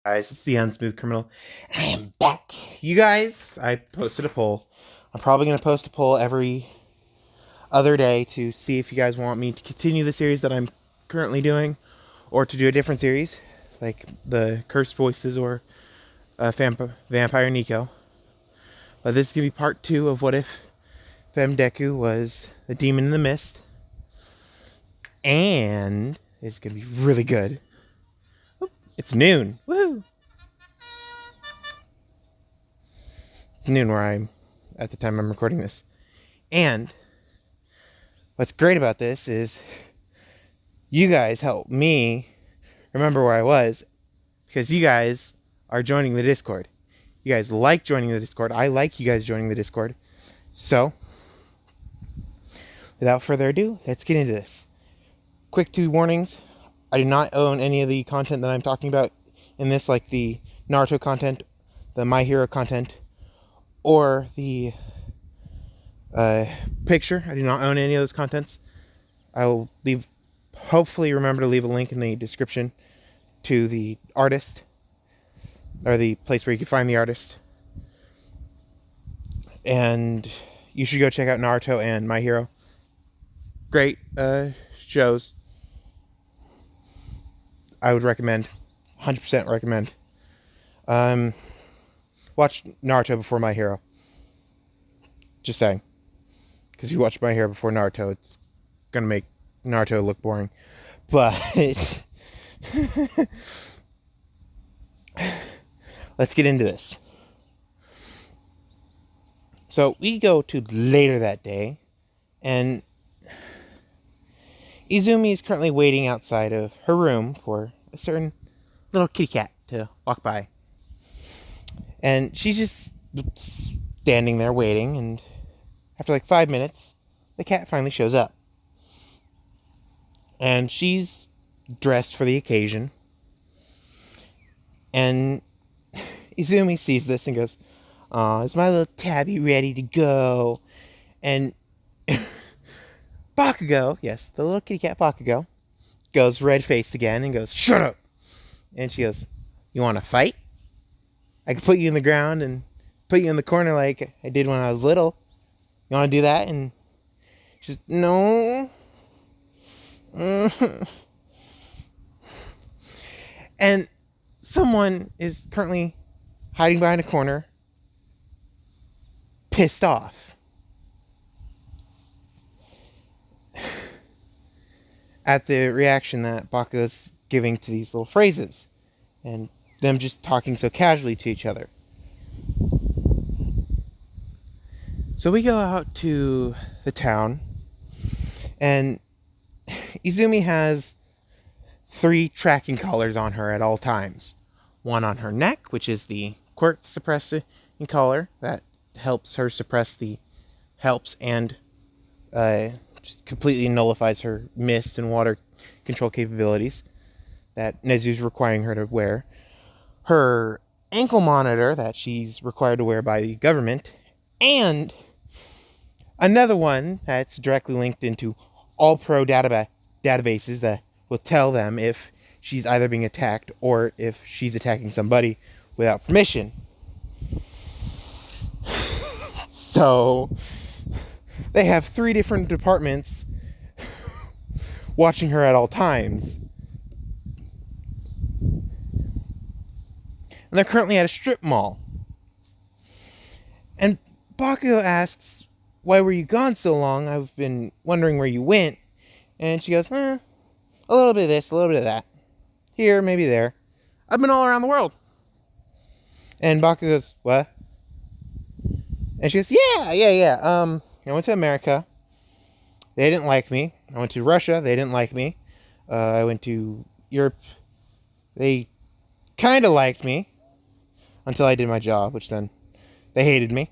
Guys, it's the Unsmooth Criminal. I am back. You guys, I posted a poll. I'm probably going to post a poll every other day to see if you guys want me to continue the series that I'm currently doing or to do a different series, like the Cursed Voices or Vampire Nico. But this is going to be part 2 of What If Deku was a demon in the mist. And it's going to be really good. It's noon. Woohoo! It's noon where I'm at the time I'm recording this. And what's great about this is you guys help me remember where I was because you guys are joining the Discord. You guys like joining the Discord. I like you guys joining the Discord. So, without further ado, let's get into this. Quick 2 warnings. I do not own any of the content that I'm talking about in this, like the Naruto content, the My Hero content, or the picture. I do not own any of those contents. I will hopefully remember to leave a link in the description to the artist, or the place where you can find the artist. And you should go check out Naruto and My Hero. Great shows. I would recommend, 100% recommend. Watch Naruto before My Hero. Just saying. Because if you watch My Hero before Naruto, it's going to make Naruto look boring. But let's get into this. So we go to later that day, and Izumi is currently waiting outside of her room for a certain little kitty cat to walk by. And she's just standing there waiting, and after like 5 minutes, the cat finally shows up. And she's dressed for the occasion. And Izumi sees this and goes, "Aw, is my little tabby ready to go?" And Bakugo, yes, the little kitty cat Bakugo, goes red-faced again and goes, "Shut up!" And she goes, "You want to fight? I could put you in the ground and put you in the corner like I did when I was little. You want to do that?" And she's, "No." And someone is currently hiding behind a corner, pissed off. At the reaction that Bakugo's giving to these little phrases, and them just talking so casually to each other. So we go out to the town, and Izumi has 3 tracking collars on her at all times. One on her neck, which is the quirk suppressing collar that helps her suppress the and just completely nullifies her mist and water control capabilities that Nezu's requiring her to wear. Her ankle monitor that she's required to wear by the government, and another one that's directly linked into all pro databases that will tell them if she's either being attacked or if she's attacking somebody without permission. So they have 3 different departments watching her at all times. And they're currently at a strip mall. And Bakugo asks, "Why were you gone so long? I've been wondering where you went." And she goes, "A little bit of this, a little bit of that. Here, maybe there. I've been all around the world." And Bakugo goes, "What?" And she goes, Yeah. I went to America. They didn't like me. I went to Russia. They didn't like me. I went to Europe. They kind of liked me until I did my job, which then they hated me.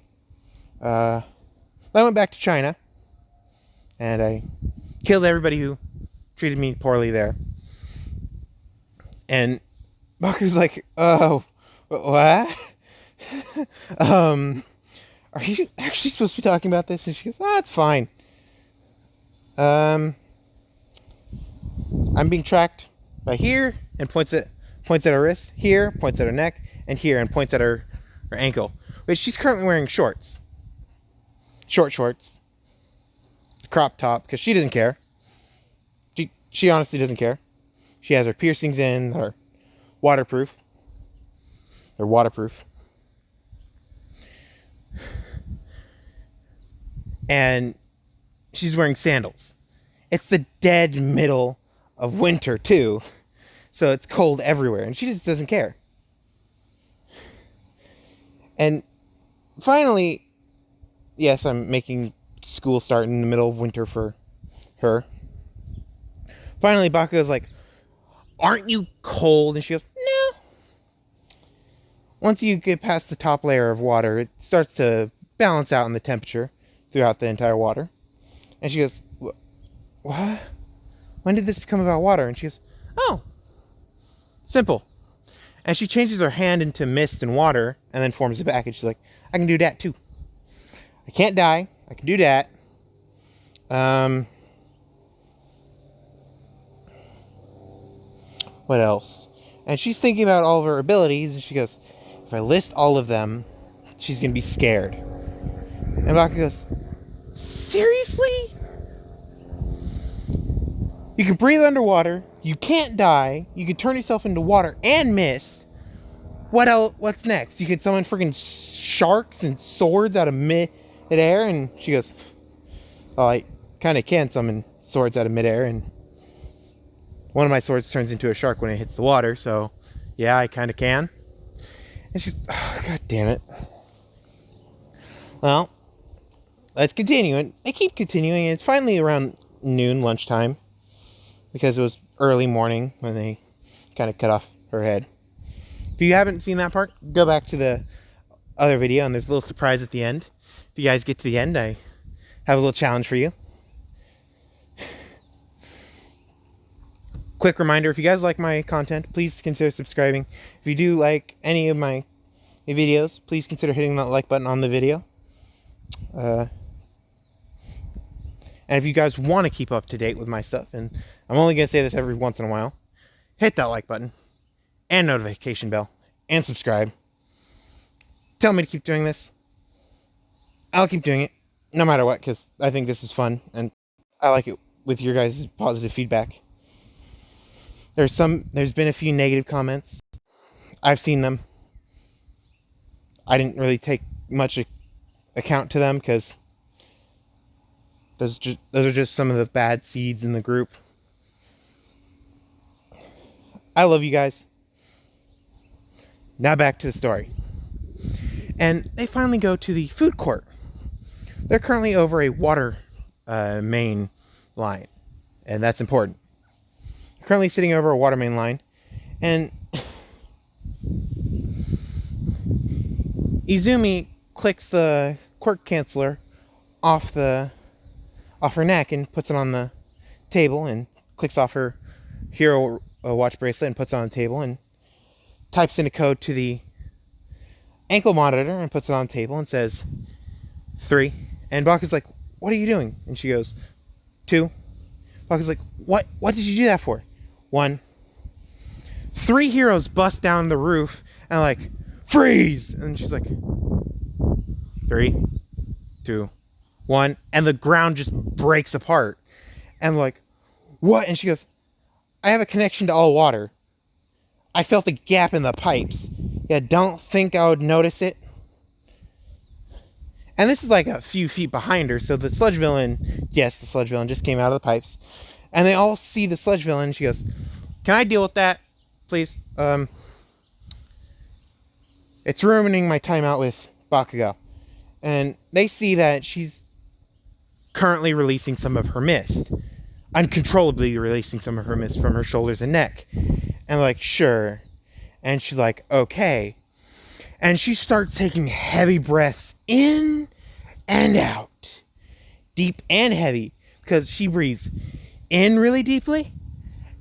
I went back to China, and I killed everybody who treated me poorly there. And Baku's like, "Oh, what? Are you actually supposed to be talking about this?" And she goes, "It's fine. I'm being tracked by here," and points at points at her wrist, here, points at her neck, and here, and points at her ankle. But she's currently wearing shorts. Short shorts. Crop top, because she doesn't care. She honestly doesn't care. She has her piercings in that are waterproof. They're waterproof. And she's wearing sandals. It's the dead middle of winter, too. So it's cold everywhere. And she just doesn't care. And finally, yes, I'm making school start in the middle of winter for her. Finally, Bakugo's like, aren't you cold? And she goes, no. Once you get past the top layer of water, it starts to balance out in the temperature throughout the entire water. And she goes, what? When did this become about water? And she goes, oh, simple. And she changes her hand into mist and water and then forms it back. And she's like, I can do that too. I can't die. I can do that. What else? And she's thinking about all of her abilities, and she goes, if I list all of them, she's going to be scared. And Bakugo goes, seriously? You can breathe underwater, you can't die, you can turn yourself into water and mist. What else? What's next? You can summon freaking sharks and swords out of midair? And she goes, oh, I kind of can summon swords out of midair, and one of my swords turns into a shark when it hits the water, so yeah, I kind of can. And she's, oh, god damn it. Well, let's continue. And I keep continuing, and it's finally around noon, lunchtime, because it was early morning when they kind of cut off her head. If you haven't seen that part, go back to the other video, and there's a little surprise at the end. If you guys get to the end, I have a little challenge for you. Quick reminder, if you guys like my content, please consider subscribing. If you do like any of my videos, please consider hitting that like button on the video. And if you guys want to keep up to date with my stuff, and I'm only going to say this every once in a while, hit that like button and notification bell and subscribe. Tell me to keep doing this. I'll keep doing it no matter what, because I think this is fun and I like it with your guys' positive feedback. There's been a few negative comments. I've seen them. I didn't really take much account to them because those are just some of the bad seeds in the group. I love you guys. Now back to the story. And they finally go to the food court. They're currently over a water main line, and that's important. Currently sitting over a water main line, and Izumi clicks the quirk canceller off her neck and puts it on the table, and clicks off her hero watch bracelet and puts it on the table, and types in a code to the ankle monitor and puts it on the table and says 3. And Baku's like, what are you doing? And she goes, 2. Baku's like, what did you do that for? 1. 3 heroes bust down the roof and like, freeze! And she's like, 3, 2, 1. And the ground just breaks apart. And like, what? And she goes, I have a connection to all water. I felt a gap in the pipes. Yeah, don't think I would notice it. And this is like a few feet behind her. So the sludge villain, yes, the sludge villain just came out of the pipes. And they all see the sludge villain. And she goes, can I deal with that, please? It's ruining my time out with Bakugo. And they see that she's currently releasing some of her mist. Uncontrollably releasing some of her mist from her shoulders and neck. And like, sure. And she's like, okay. And she starts taking heavy breaths in and out. Deep and heavy. Because she breathes in really deeply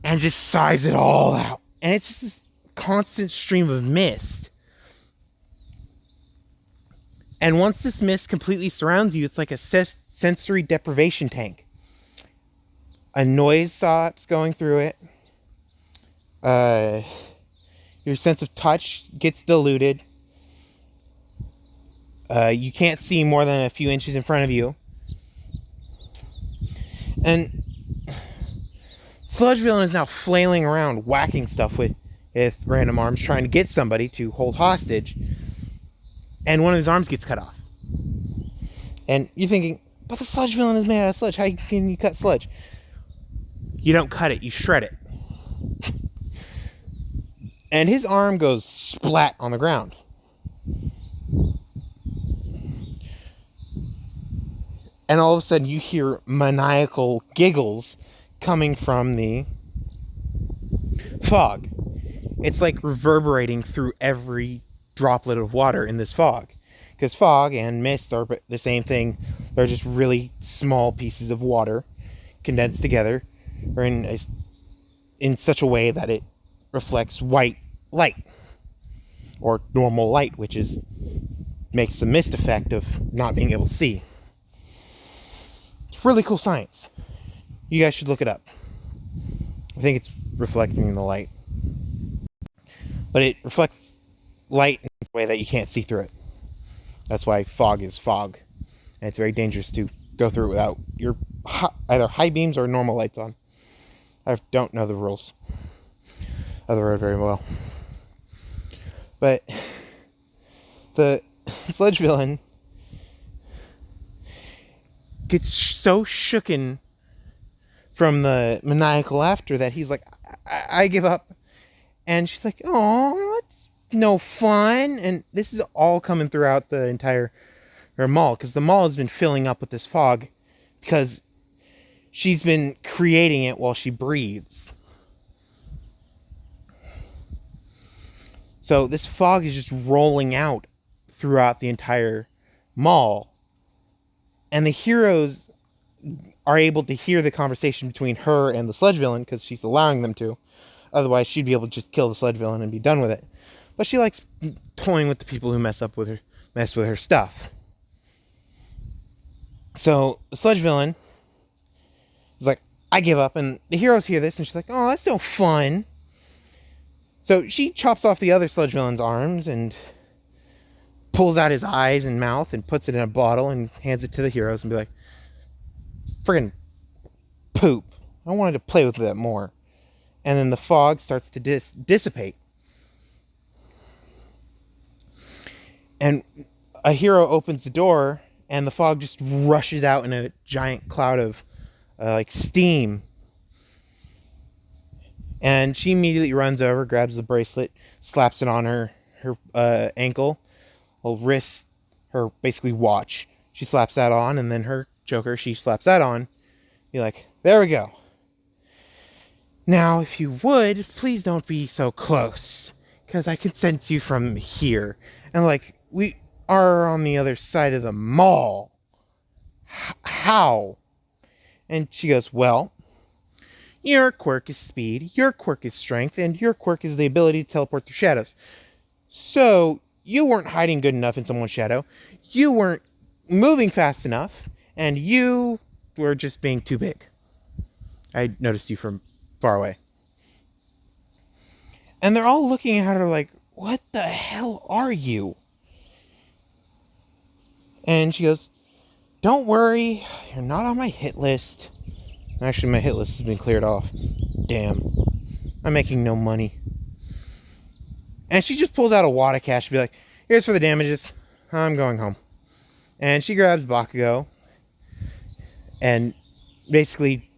and just sighs it all out. And it's just this constant stream of mist. And once this mist completely surrounds you, it's like a sensory deprivation tank. A noise stops going through it. Your sense of touch gets diluted. You can't see more than a few inches in front of you. And Sludge Villain is now flailing around, whacking stuff with random arms, trying to get somebody to hold hostage. And one of his arms gets cut off. And you're thinking, but the Sludge Villain is made out of sludge. How can you cut sludge? You don't cut it, you shred it. And his arm goes splat on the ground. And all of a sudden you hear maniacal giggles coming from the fog. It's like reverberating through every droplet of water in this fog. Because fog and mist are the same thing. They're just really small pieces of water condensed together, or in such a way that it reflects white light, or normal light, which makes the mist effect of not being able to see. It's really cool science. You guys should look it up. I think it's reflecting the light, but it reflects light in a way that you can't see through it. That's why fog is fog, and it's very dangerous to go through it without your either high beams or normal lights on. I don't know the rules of the road very well, but the Sludge Villain gets so shooken from the maniacal laughter that he's like, I give up. And she's like, oh, that's no fun. And this is all coming throughout the entire mall, because the mall has been filling up with this fog because she's been creating it while she breathes. So this fog is just rolling out throughout the entire mall. And the heroes are able to hear the conversation between her and the Sludge Villain because she's allowing them to. Otherwise, she'd be able to just kill the Sludge Villain and be done with it. But she likes toying with the people who mess with her stuff. So the Sludge Villain is like, I give up. And the heroes hear this and she's like, oh, that's no fun. So she chops off the other Sludge Villain's arms and pulls out his eyes and mouth and puts it in a bottle and hands it to the heroes and be like, friggin' poop. I wanted to play with that more. And then the fog starts to dissipate. And a hero opens the door and the fog just rushes out in a giant cloud of steam. And she immediately runs over, grabs the bracelet, slaps it on her ankle, or wrist, her basically watch. She slaps that on, and then her choker, she slaps that on. Be like, there we go. Now, if you would, please don't be so close, because I can sense you from here. And like, we are on the other side of the mall. How? And she goes, well, your quirk is speed, your quirk is strength, and your quirk is the ability to teleport through shadows. So, you weren't hiding good enough in someone's shadow, you weren't moving fast enough, and you were just being too big. I noticed you from far away. And they're all looking at her like, what the hell are you? And she goes, don't worry, you're not on my hit list. Actually, my hit list has been cleared off. Damn. I'm making no money. And she just pulls out a wad of cash to be like, here's for the damages. I'm going home. And she grabs Bakugo and basically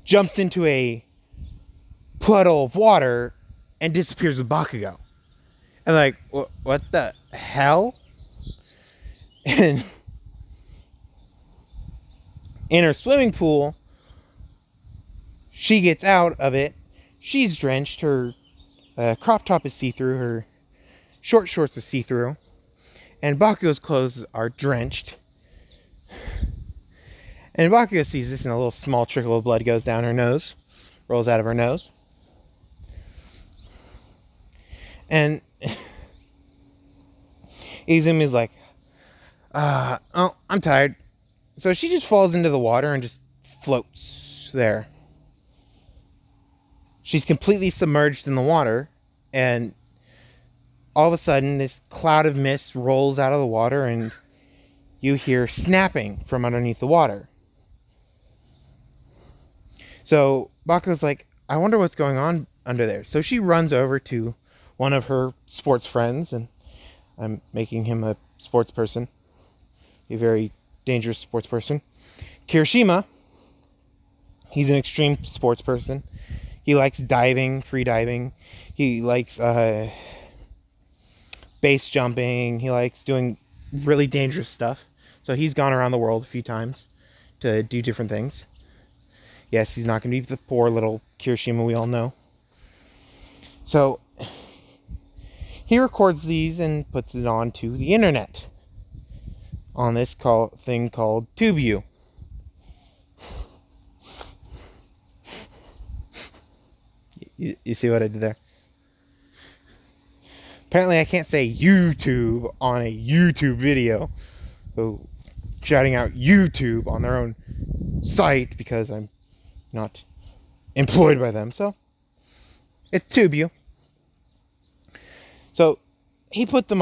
jumps into a puddle of water and disappears with Bakugo. And like, what the hell? And in her swimming pool, she gets out of it. She's drenched. Her crop top is see-through. Her short shorts are see-through. And Bakugo's clothes are drenched. And Bakugo sees this, and a little small trickle of blood goes down her nose. Rolls out of her nose. And Izumi's like, oh, I'm tired. So she just falls into the water and just floats there. She's completely submerged in the water, and all of a sudden, this cloud of mist rolls out of the water, and you hear snapping from underneath the water. So Bakugo's like, I wonder what's going on under there. So she runs over to one of her sports friends, and I'm making him a sports person, a very dangerous sports person. Kirishima, he's an extreme sports person. He likes diving, free diving. He likes base jumping. He likes doing really dangerous stuff. So he's gone around the world a few times to do different things. Yes, he's not going to be the poor little Kirishima we all know. So he records these and puts it onto the internet on this thing called TubeU. You see what I did there? Apparently I can't say YouTube on a YouTube video. So shouting out YouTube on their own site because I'm not employed by them. So it's TubeU. So he puts the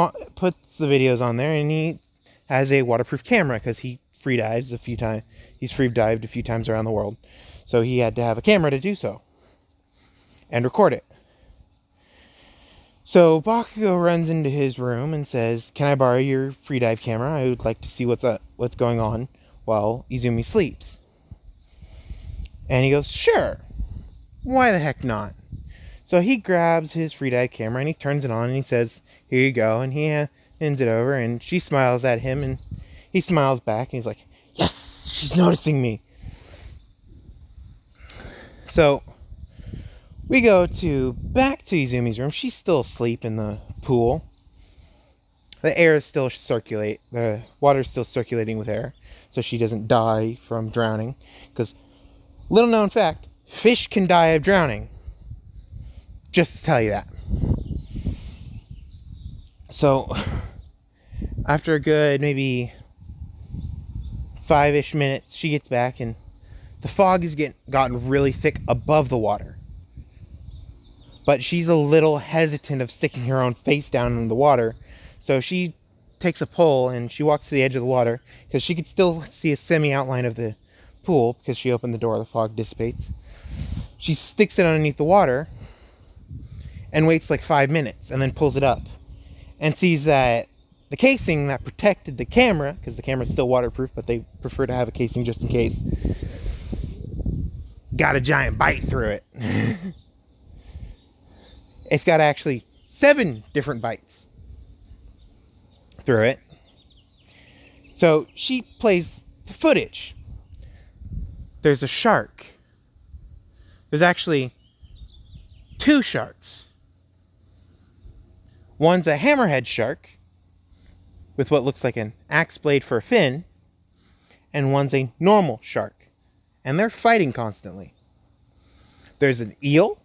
videos on there, and he has a waterproof camera because he free dives a few times. He's free dived a few times around the world, so he had to have a camera to do so and record it. So Bakugo runs into his room and says, "Can I borrow your free dive camera? I would like to see what's going on while Izumi sleeps." And he goes, "Sure. Why the heck not?" So he grabs his free dive camera and he turns it on and he says, "Here you go." And he hands it over, and she smiles at him, and he smiles back, and he's like, "Yes, she's noticing me." So we go back to Izumi's room. She's still asleep in the pool. The air is still the water is still circulating with air, so she doesn't die from drowning. Because, little known fact, fish can die of drowning. Just to tell you that. So, after a good maybe 5-ish minutes, she gets back, and the fog has gotten really thick above the water. But she's a little hesitant of sticking her own face down in the water, so she takes a pole and she walks to the edge of the water, because she could still see a semi-outline of the pool, because she opened the door, the fog dissipates. She sticks it underneath the water and waits like 5 minutes, and then pulls it up and sees that the casing that protected the camera, because the camera's still waterproof, but they prefer to have a casing just in case, got a giant bite through it. It's got actually 7 different bites through it. So she plays the footage. There's a shark. There's actually 2 sharks. One's a hammerhead shark with what looks like an axe blade for a fin, and one's a normal shark, and they're fighting constantly. There's an eel,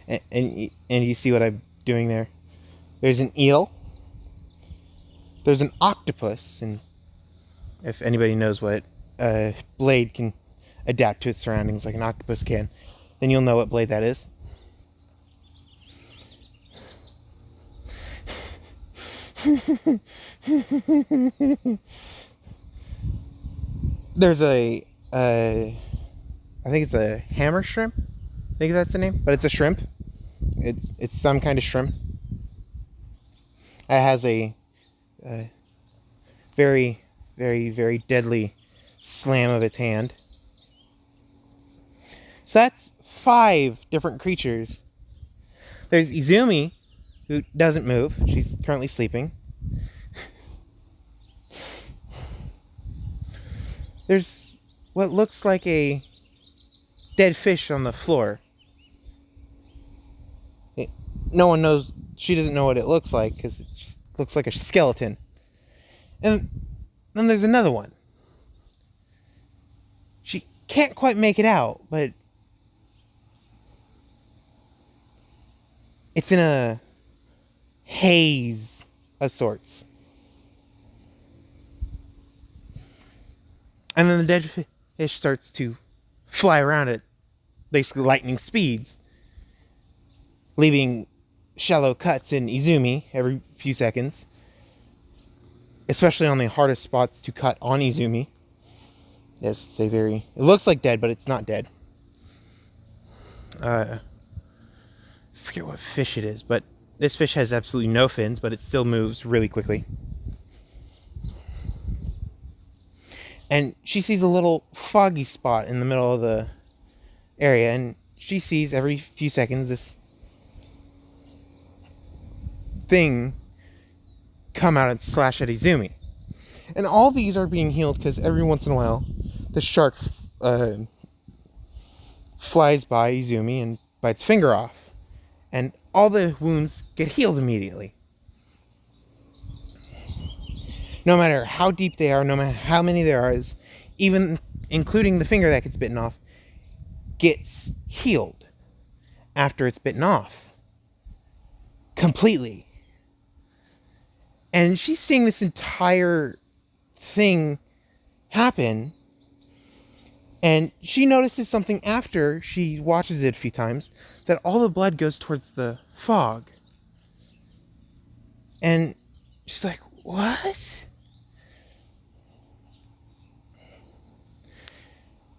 and you see what I'm doing there. There's an eel. There's an octopus, and if anybody knows what a blade can adapt to its surroundings like an octopus can, then you'll know what blade that is. There's I think it's a hammer shrimp. I think that's the name, but it's a shrimp. It's some kind of shrimp. It has a very, very, very deadly slam of its hand. So that's 5 different creatures. There's Izumi, who doesn't move. She's currently sleeping. There's what looks like a dead fish on the floor. No one knows. She doesn't know what it looks like because it just looks like a skeleton. And then there's another one. She can't quite make it out, but it's in a haze of sorts. And then the dead fish starts to fly around at basically lightning speeds, leaving shallow cuts in Izumi every few seconds, especially on the hardest spots to cut on Izumi. Yes, it's it looks like dead, but it's not dead. I forget what fish it is, but this fish has absolutely no fins, but it still moves really quickly. And she sees a little foggy spot in the middle of the area, and she sees every few seconds this thing come out and slash at Izumi. And all these are being healed because every once in a while the shark flies by Izumi and bites finger off. And all the wounds get healed immediately. No matter how deep they are, no matter how many there are, even including the finger that gets bitten off, gets healed after it's bitten off. Completely. And she's seeing this entire thing happen, and she notices something after she watches it a few times, that all the blood goes towards the fog. And she's like, what?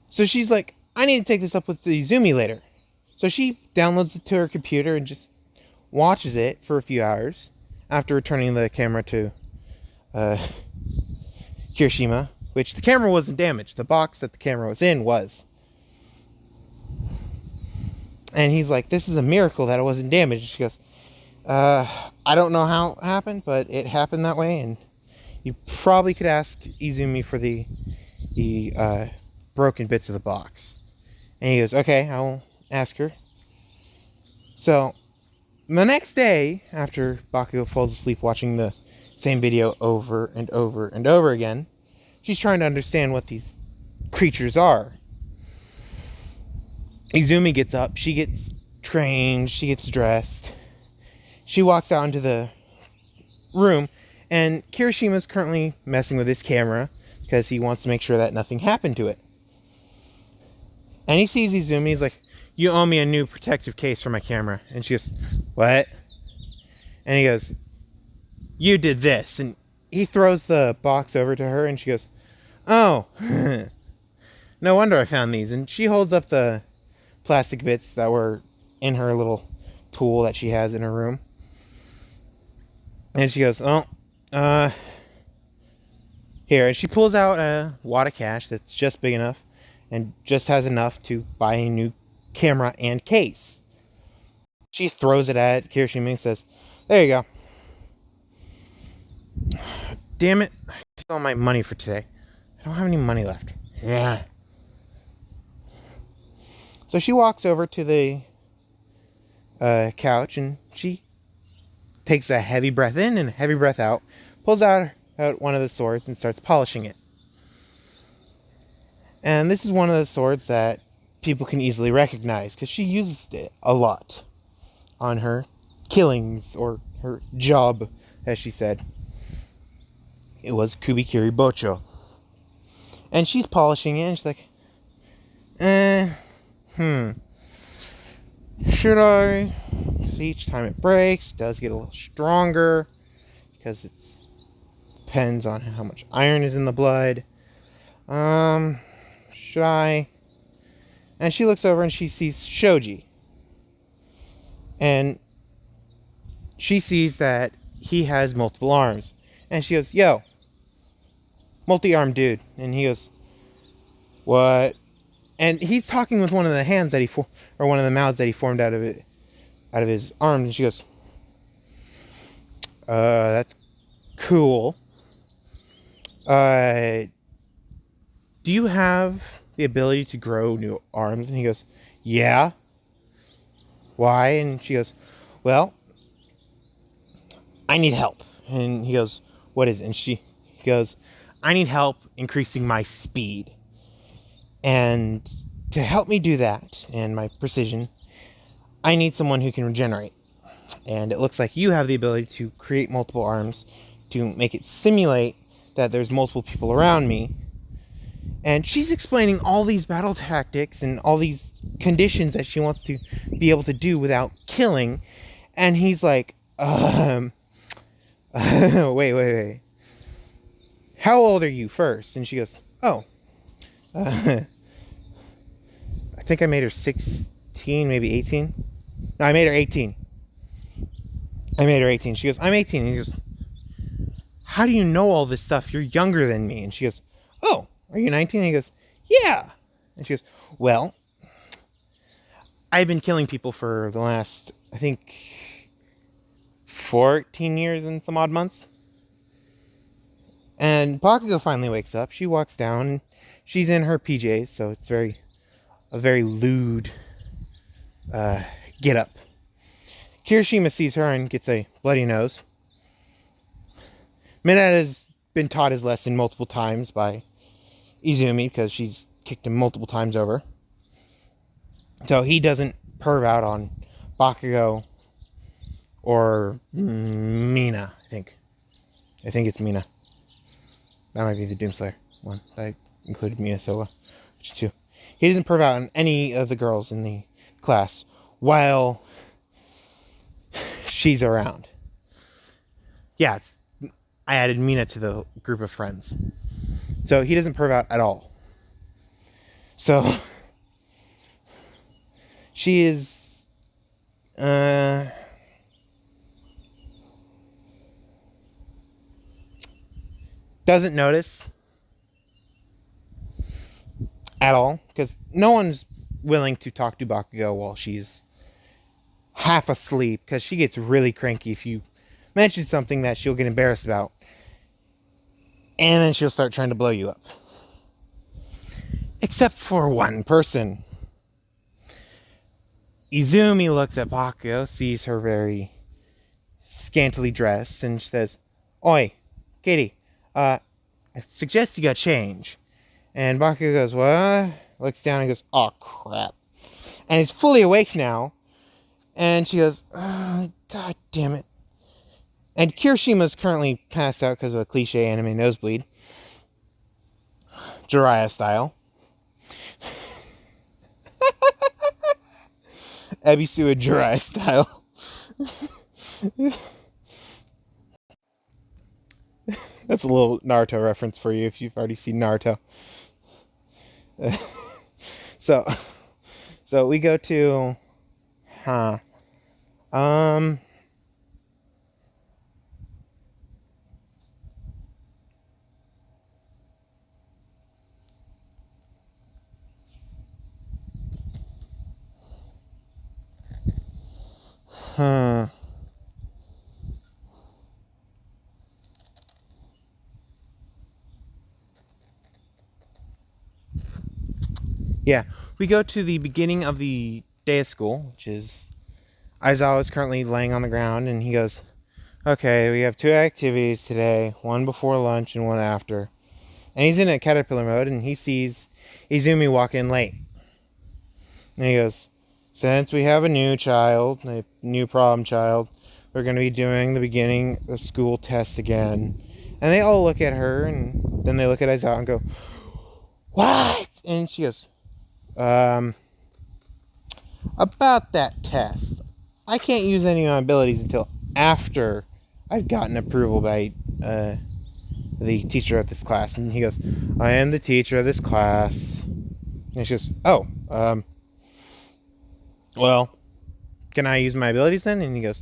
So she's like, I need to take this up with the Izumi later. So she downloads it to her computer and just watches it for a few hours after returning the camera to Kirishima, which the camera wasn't damaged. The box that the camera was in was. And he's like, this is a miracle that it wasn't damaged. She goes, I don't know how it happened, but it happened that way, and you probably could ask Izumi for the broken bits of the box. And he goes, okay, I will ask her. So the next day, after Bakugo falls asleep watching the same video over and over and over again, she's trying to understand what these creatures are. Izumi gets up, she gets trained, she gets dressed. She walks out into the room, and Kirishima's currently messing with his camera because he wants to make sure that nothing happened to it. And he sees Izumi, he's like, you owe me a new protective case for my camera. And she goes, what? And he goes, you did this. And he throws the box over to her, and she goes, oh, no wonder I found these. And she holds up the plastic bits that were in her little pool that she has in her room. And she goes, oh, here. And she pulls out a wad of cash that's just big enough and just has enough to buy a new camera and case. She throws it at Kirishima and says, there you go. Damn it. I used all my money for today. I don't have any money left. Yeah. So she walks over to the couch, and she takes a heavy breath in and a heavy breath out, pulls out one of the swords and starts polishing it. And this is one of the swords that people can easily recognize because she uses it a lot on her killings, or her job, as she said. It was Kubikiri Bocho. And she's polishing it, and she's like, should I? Each time it breaks, it does get a little stronger because it depends on how much iron is in the blood. Should I? And she looks over and she sees Shoji. And she sees that he has multiple arms. And she goes, yo, multi-armed dude. And he goes, what? And he's talking with one of the hands that or one of the mouths that he formed out of his arms. And she goes, that's cool. Do you have the ability to grow new arms? And he goes, yeah. Why? And she goes, well, I need help. And he goes, what is it? And he goes, I need help increasing my speed. And to help me do that, and my precision, I need someone who can regenerate. And it looks like you have the ability to create multiple arms to make it simulate that there's multiple people around me. And she's explaining all these battle tactics and all these conditions that she wants to be able to do without killing. And he's like, wait. How old are you first? And she goes, oh, I think I made her 16, maybe 18. No, I made her 18. She goes, I'm 18. And he goes, how do you know all this stuff? You're younger than me. And she goes, oh, are you 19? And he goes, yeah. And she goes, well, I've been killing people for the last, I think, 14 years and some odd months. And Bakugo finally wakes up. She walks down. She's in her PJs, so it's a very lewd get up. Kirishima sees her and gets a bloody nose. Mineta has been taught his lesson multiple times by Izumi because she's kicked him multiple times over. So he doesn't perv out on Bakugo or Mina, I think. I think it's Mina. That might be the Doomslayer one. I included Mina Sowa, which is 2. He doesn't perv out on any of the girls in the class while she's around. Yeah, I added Mina to the group of friends. So he doesn't perv out at all. So she is doesn't notice at all because no one's willing to talk to Bakugo while she's half asleep because she gets really cranky if you mention something that she'll get embarrassed about, and then she'll start trying to blow you up. Except for one person. Izumi looks at Bakugo, sees her very scantily dressed, and she says, "Oi, Katie, I suggest you got change." And Bakugo goes, "What?" Looks down and goes, "Oh, crap." And he's fully awake now. And she goes, oh, God damn it. And Kirishima's currently passed out because of a cliche anime nosebleed. Jiraiya style. Ebisu Jiraiya style. That's a little Naruto reference for you if you've already seen Naruto. So we go to yeah, we go to the beginning of the day of school, which is Aizawa is currently laying on the ground, and he goes, okay, we have 2 activities today, one before lunch and one after. And he's in a caterpillar mode, and he sees Izumi walk in late. And he goes, since we have a new child, a new problem child, we're going to be doing the beginning of school test again. And they all look at her, and then they look at Aizawa and go, what? And she goes, about that test, I can't use any of my abilities until after I've gotten approval by the teacher of this class. And he goes, I am the teacher of this class. And she goes, oh, well, can I use my abilities then? And he goes,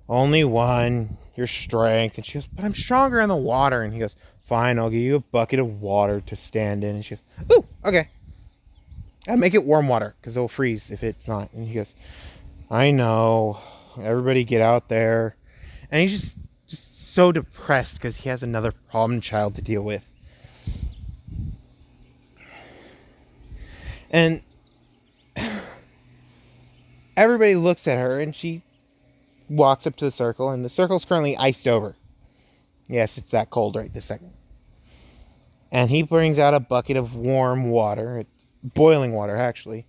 only one, your strength. And she goes, but I'm stronger in the water. And he goes, fine, I'll give you a bucket of water to stand in. And she goes, ooh, okay. I'll make it warm water because it'll freeze if it's not. And he goes, I know. Everybody get out there. And he's just so depressed because he has another problem child to deal with. And everybody looks at her, and she walks up to the circle, and the circle's currently iced over. Yes, it's that cold right this second. And he brings out a bucket of warm water. It's boiling water, actually.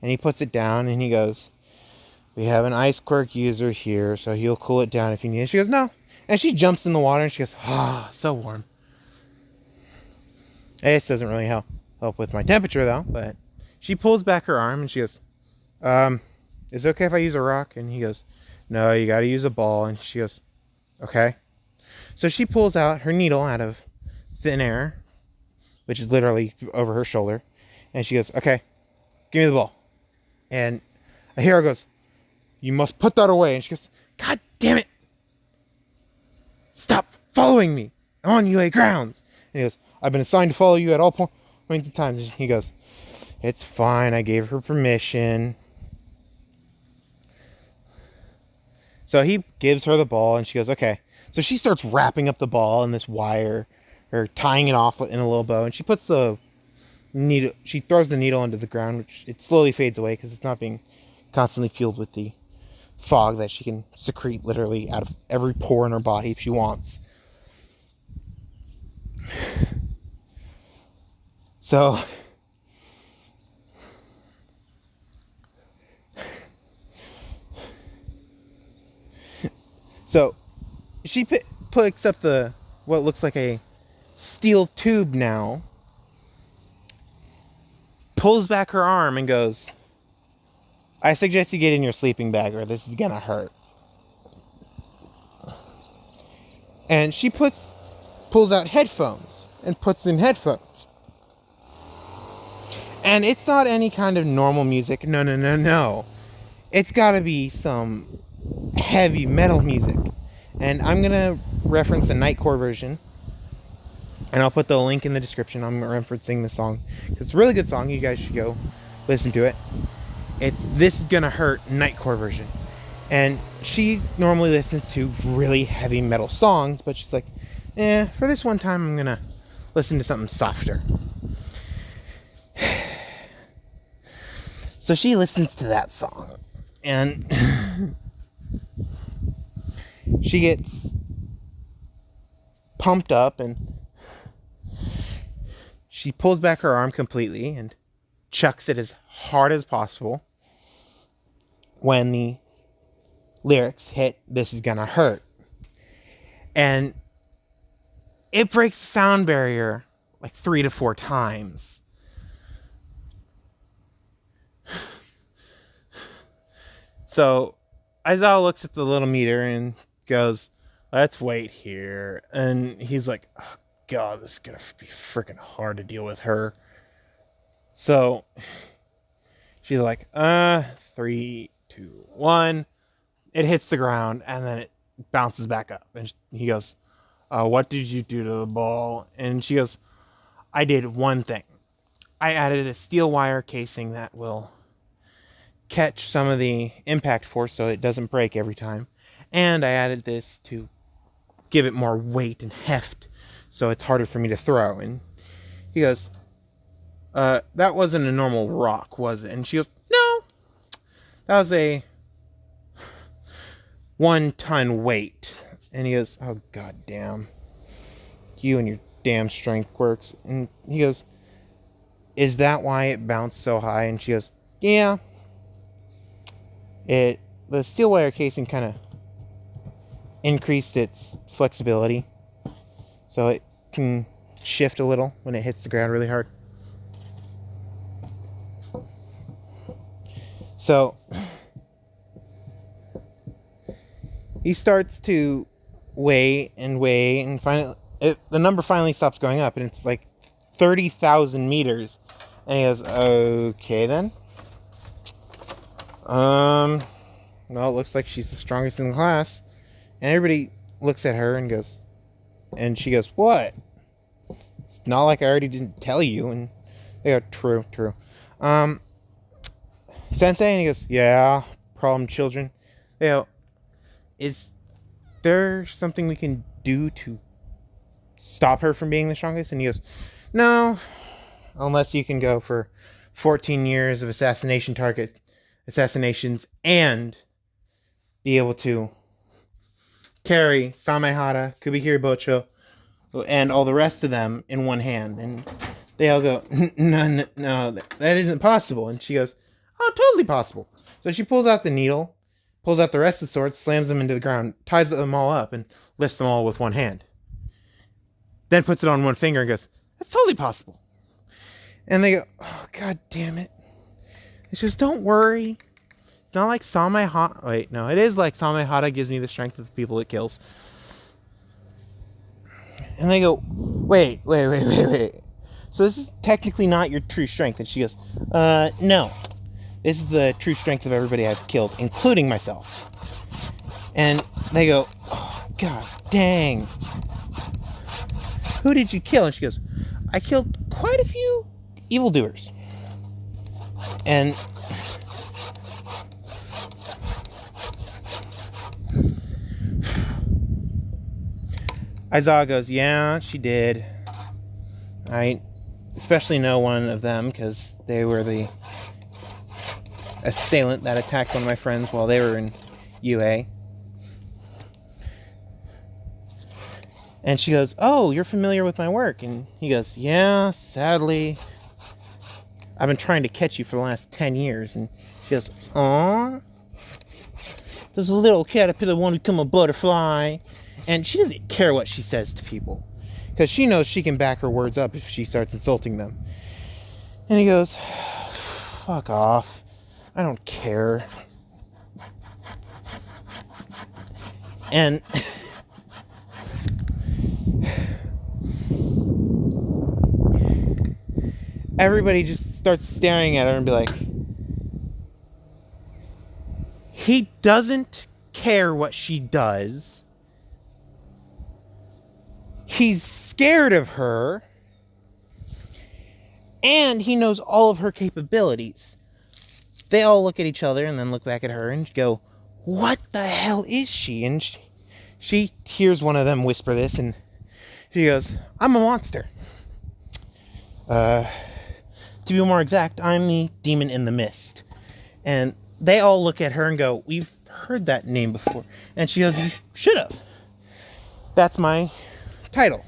And he puts it down, and he goes, we have an ice quirk user here, so he'll cool it down if you need it. She goes, no. And she jumps in the water, and she goes, so warm. This doesn't really help with my temperature, though, but she pulls back her arm, and she goes, is it okay if I use a rock? And he goes, no, you got to use a ball. And she goes, okay. So she pulls out her needle out of thin air, which is literally over her shoulder. And she goes, okay, give me the ball. And a hero goes, you must put that away. And she goes, God damn it. Stop following me. I'm on UA grounds. And he goes, I've been assigned to follow you at all points in time. And he goes, it's fine. I gave her permission. So he gives her the ball and she goes, okay. So she starts wrapping up the ball in this wire or tying it off in a little bow. And she puts the needle, she throws the needle into the ground, which it slowly fades away because it's not being constantly fueled with the fog that she can secrete literally out of every pore in her body if she wants. So she picks up what looks like a steel tube now, pulls back her arm and goes, I suggest you get in your sleeping bag or this is gonna hurt. And she pulls out headphones and puts in headphones. And it's not any kind of normal music. No. It's gotta be some heavy metal music. And I'm gonna reference a Nightcore version. And I'll put the link in the description. I'm referencing the song. It's a really good song. You guys should go listen to it. It's This Is Gonna Hurt Nightcore version. And she normally listens to really heavy metal songs, but she's like, for this one time I'm gonna listen to something softer. So she listens to that song. And she gets pumped up and she pulls back her arm completely and chucks it as hard as possible when the lyrics hit This Is Gonna Hurt. And it breaks the sound barrier like 3 to 4 times. So Aizawa looks at the little meter and goes, let's wait here. And he's like, oh God, this is gonna be freaking hard to deal with her. So she's like, 3, 2, 1. It hits the ground and then it bounces back up. And he goes, what did you do to the ball? And she goes, I did one thing. I added a steel wire casing that will catch some of the impact force so it doesn't break every time. And I added this to give it more weight and heft so it's harder for me to throw. And he goes, that wasn't a normal rock, was it? And she goes, no, that was a 1-ton weight. And he goes, oh God damn, you and your damn strength quirks. And he goes, is that why it bounced so high? And she goes, yeah. The steel wire casing kind of increased its flexibility, so it can shift a little when it hits the ground really hard. So he starts to weigh, and finally, the number finally stops going up, and it's like 30,000 meters. And he goes, okay then. No, it looks like she's the strongest in the class. And everybody looks at her and goes, and she goes, what? It's not like I already didn't tell you. And they go, true. Sensei, and he goes, yeah, problem children. They go, is there something we can do to stop her from being the strongest? And he goes, no, unless you can go for 14 years of assassinations and be able to carry Samehara, Kubihiri Bocho, and all the rest of them in one hand. And they all go, no, that isn't possible. And she goes, oh, totally possible. So she pulls out the needle, pulls out the rest of the swords, slams them into the ground, ties them all up, and lifts them all with one hand. Then puts it on one finger and goes, that's totally possible. And they go, oh, God damn it. She goes, don't worry. not like Samehada. Wait, no, it is like Samehada gives me the strength of the people it kills. And they go, wait. So this is technically not your true strength. And she goes, no. This is the true strength of everybody I've killed, including myself. And they go, oh, God dang. Who did you kill? And she goes, I killed quite a few evildoers. And Aizawa goes, yeah, she did. I especially know one of them because they were the assailant that attacked one of my friends while they were in UA. And she goes, oh, you're familiar with my work. And he goes, yeah, sadly. I've been trying to catch you for the last 10 years. And she goes, aw. Does a little caterpillar want to become a butterfly? And she doesn't care what she says to people, because she knows she can back her words up if she starts insulting them. And he goes, fuck off. I don't care. And everybody just starts staring at her and be like, he doesn't care what she does. He's scared of her. And he knows all of her capabilities. They all look at each other and then look back at her and go, what the hell is she? And she hears one of them whisper this, and she goes, I'm a monster. To be more exact, I'm the demon in the mist. And they all look at her and go, we've heard that name before. And she goes, you should have. That's my title.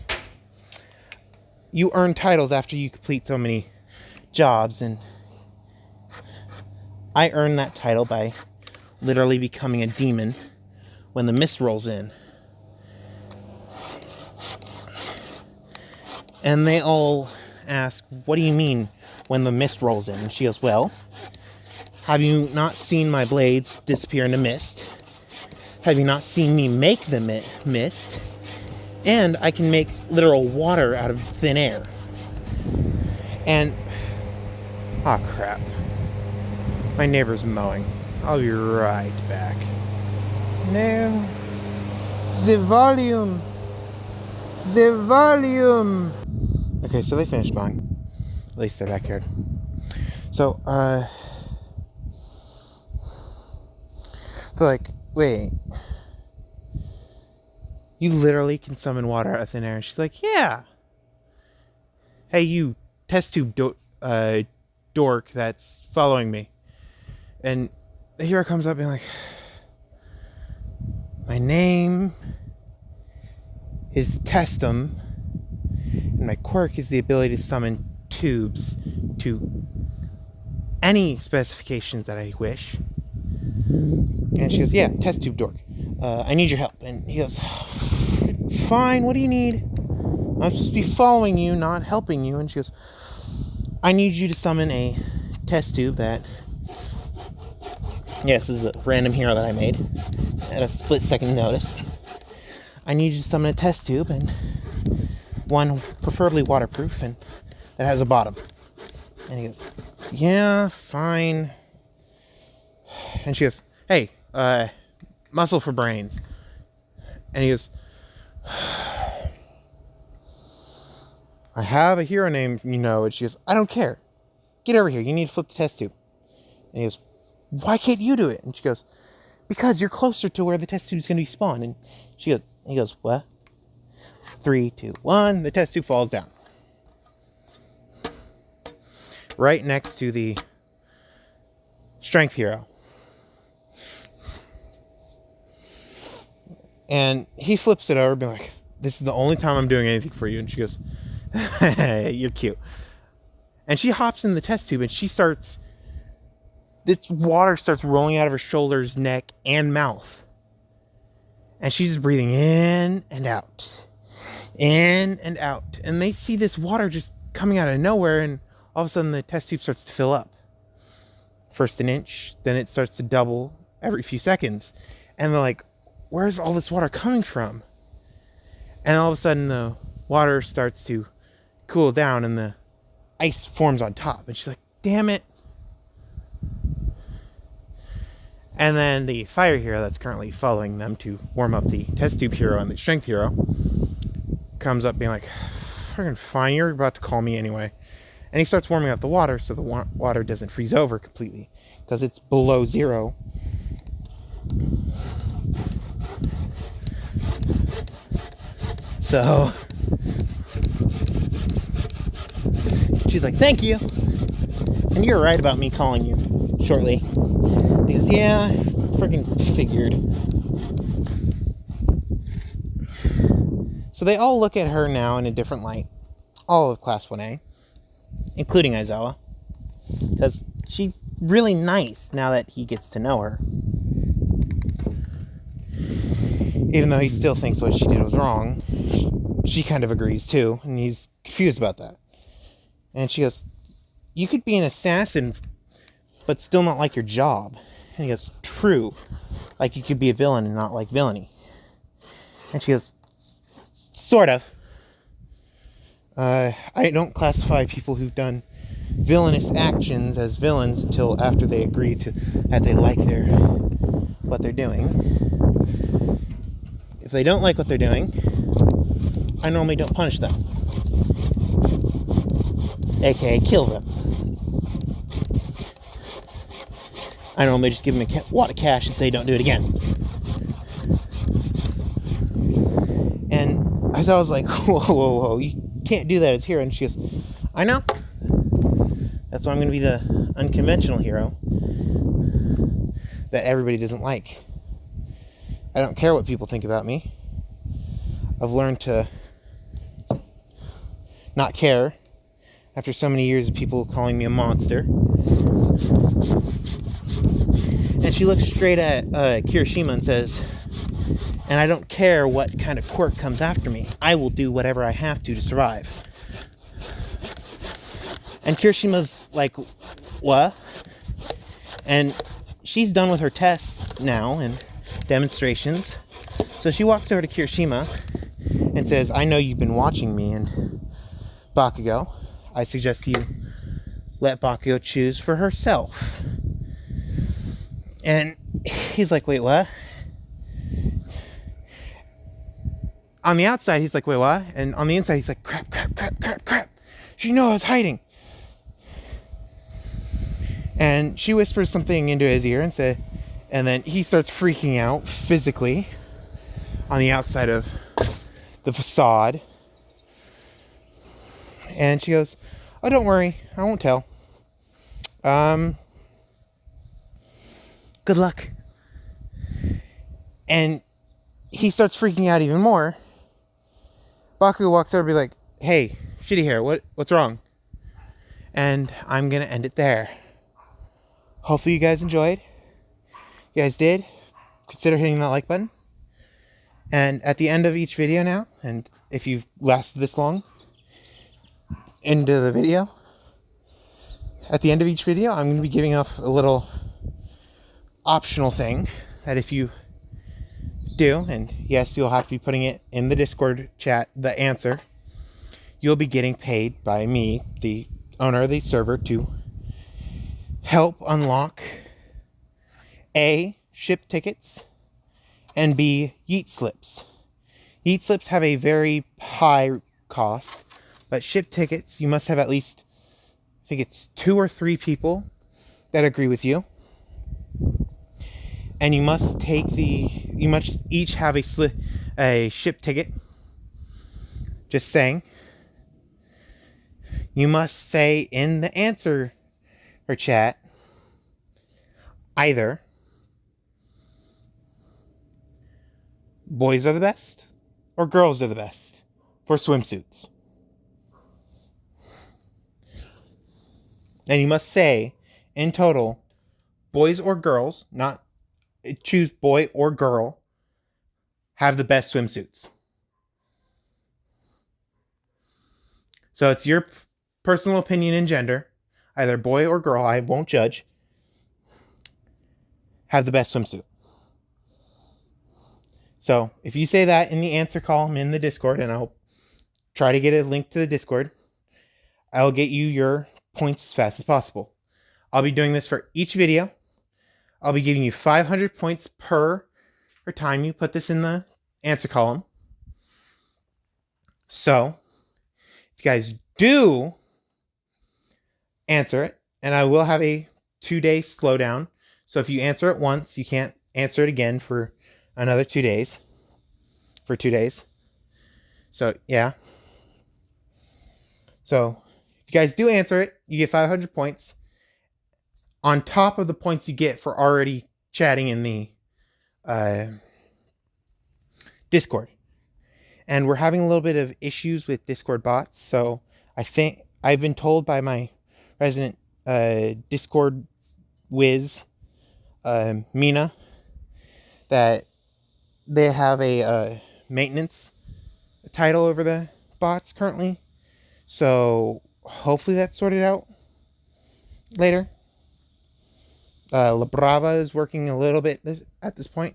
You earn titles after you complete so many jobs, and I earned that title by literally becoming a demon when the mist rolls in. And they all ask, what do you mean when the mist rolls in? And she goes, well, have you not seen my blades disappear into mist? Have you not seen me make the mist? And I can make literal water out of thin air. And, oh crap. My neighbor's mowing. I'll be right back. No. The volume. Okay, so they finished mowing. At least their backyard. So, they're like, wait. You literally can summon water out of thin air. And she's like, yeah. Hey, you test tube dork that's following me. And the hero comes up and like, my name is Testum, and my quirk is the ability to summon tubes to any specifications that I wish. And she goes, yeah, test tube dork. I need your help. And he goes, fine, what do you need? I'm supposed to be following you, not helping you. And she goes, I need you to summon a test tube that... Yes, this is a random hero that I made at a split-second notice. I need you to summon a test tube, and one preferably waterproof, and that has a bottom. And he goes, yeah, fine. And she goes, hey, muscle for brains. And he goes, I have a hero name, you know. And she goes, I don't care. Get over here. You need to flip the test tube. And he goes, why can't you do it? And she goes, because you're closer to where the test tube is going to be spawned. And he goes, what? 3, 2, 1. The test tube falls down. Right next to the strength hero. And he flips it over, being like, this is the only time I'm doing anything for you. And she goes, you're cute. And she hops in the test tube, and this water starts rolling out of her shoulders, neck, and mouth. And she's just breathing in and out. In and out. And they see this water just coming out of nowhere, and all of a sudden the test tube starts to fill up. first an inch, then it starts to double every few seconds. And they're like, where's all this water coming from? And all of a sudden the water starts to cool down and the ice forms on top. And she's like, damn it. And then the fire hero that's currently following them to warm up the test tube hero and the strength hero comes up being like, friggin' fine, you're about to call me anyway. And he starts warming up the water so the water doesn't freeze over completely because it's below zero. So she's like, thank you. And you're right about me calling you shortly. He goes, yeah, freaking figured. So they all look at her now in a different light. All of Class 1A. Including Aizawa. Because she's really nice now that he gets to know her. Even though he still thinks what she did was wrong. She kind of agrees too. And he's confused about that. And she goes, you could be an assassin, but still not like your job. And he goes, true. Like you could be a villain and not like villainy. And she goes, sort of. I don't classify people who've done villainous actions as villains until after they agree to that they like what they're doing. If they don't like what they're doing, I normally don't punish them. AKA kill them. I normally just give them a wad of cash and say don't do it again. And I was like, whoa, you can't do that as hero. And she goes, I know. That's why I'm going to be the unconventional hero that everybody doesn't like. I don't care what people think about me. I've learned to not care after so many years of people calling me a monster. And she looks straight at Kirishima and says, and I don't care what kind of quirk comes after me. I will do whatever I have to survive. And Kirishima's like, what? And she's done with her tests now and demonstrations. So she walks over to Kirishima and says, I know you've been watching me and Bakugo. I suggest you let Bakugo choose for herself. And he's like, wait, what? On the outside, he's like, wait, what? And on the inside, he's like, crap. She knew I was hiding. And she whispers something into his ear and then he starts freaking out physically on the outside of the facade. And she goes, oh, don't worry. I won't tell. Good luck. And he starts freaking out even more. Bakugo walks over and be like, hey, shitty hair, what's wrong? And I'm going to end it there. Hopefully you guys enjoyed. If you guys did, consider hitting that like button. And at the end of each video now, and if you've lasted this long into the video, at the end of each video, I'm going to be giving off a little optional thing that if you do, and yes, you'll have to be putting it in the Discord chat, the answer, you'll be getting paid by me, the owner of the server, to help unlock A, ship tickets, and B, yeet slips. Yeet slips have a very high cost, but ship tickets, you must have at least, I think it's 2 or 3 people that agree with you. And you must each have a ship ticket. Just saying. You must say in the answer or chat either boys are the best or girls are the best for swimsuits. And you must say in total boys or girls, not choose boy or girl, have the best swimsuits. So it's your personal opinion and gender, either boy or girl, I won't judge. have the best swimsuit. So if you say that in the answer column in the Discord, and I'll try to get a link to the Discord, I'll get you your points as fast as possible. I'll be doing this for each video. I'll be giving you 500 points per time you put this in the answer column. So if you guys do answer it, and I will have a 2-day slowdown. So if you answer it once, you can't answer it again for another 2 days. For 2 days. So yeah. So if you guys do answer it, you get 500 points on top of the points you get for already chatting in the Discord. And we're having a little bit of issues with Discord bots. So I think I've been told by my resident Discord whiz, Mina, that they have a maintenance title over the bots currently. So hopefully that's sorted out later. La Brava is working a little bit at this point,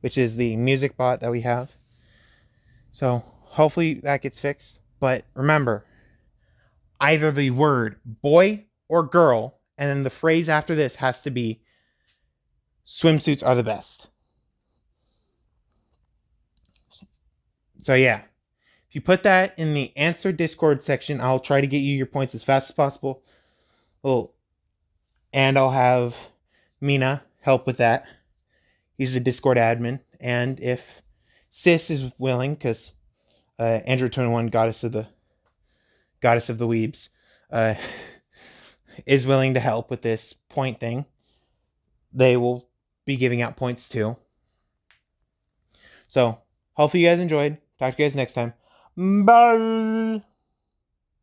which is the music bot that we have. So hopefully that gets fixed. But remember, either the word boy or girl, and then the phrase after this has to be swimsuits are the best. So yeah, if you put that in the answer Discord section, I'll try to get you your points as fast as possible. And I'll have Mina help with that. He's the Discord admin. And if Sis is willing, because Andrew21, goddess of the weebs, is willing to help with this point thing, they will be giving out points too. So hopefully you guys enjoyed. Talk to you guys next time. Bye.